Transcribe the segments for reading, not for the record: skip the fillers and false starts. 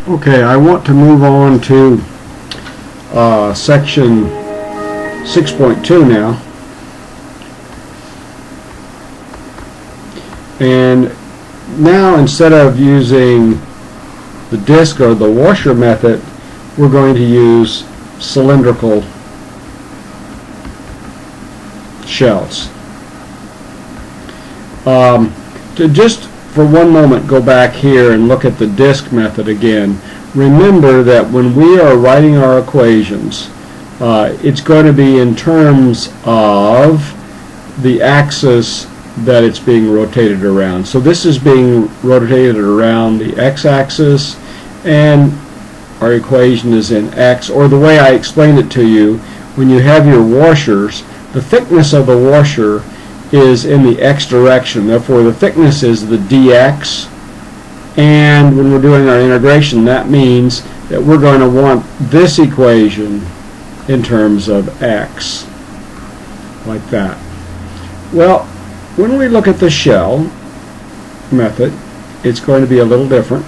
Okay, I want to move on to section 6.2 now. And now, instead of using the disc or the washer method, we're going to use cylindrical shells. To just for one moment go back here and look at the disc method again. Remember that when we are writing our equations, it's going to be in terms of the axis that it's being rotated around. So this is being rotated around the x-axis, and our equation is in x, or the way I explained it to you, when you have your washers, the thickness of the washer is in the x direction, therefore the thickness is the dx, and when we're doing our integration, that means that we're going to want this equation in terms of x, like that. Well, when we look at the shell method, it's going to be a little different.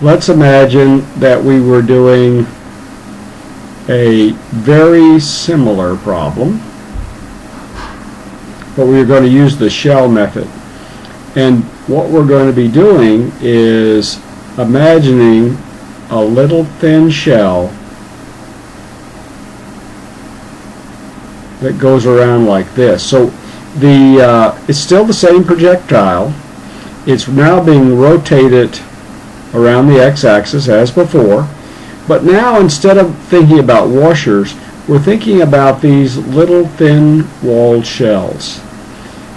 Let's imagine that we were doing a very similar problem, but we are going to use the shell method. And what we're going to be doing is imagining a little thin shell that goes around like this. So it's still the same projectile. It's now being rotated around the x-axis as before, but now instead of thinking about washers, we're thinking about these little thin walled shells.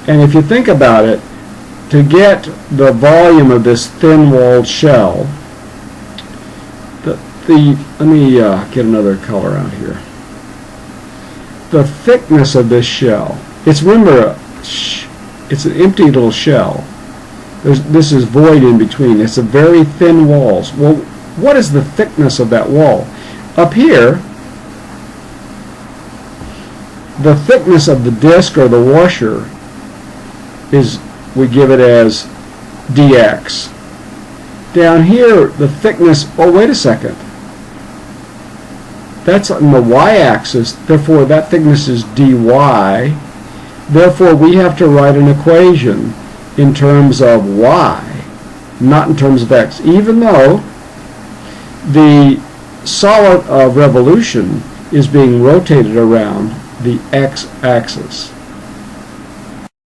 And if you think about it, to get the volume of this thin walled shell, let me get another color out here. The thickness of this shell, remember, it's an empty little shell. This is void in between. It's a very thin walls. Well, what is the thickness of that wall? Up here, the thickness of the disc or the washer is, we give it as dx. Down here, the thickness, oh wait a second, that's on the y-axis, therefore that thickness is dy. Therefore we have to write an equation in terms of y, not in terms of x, even though the solid of revolution is being rotated around the x-axis.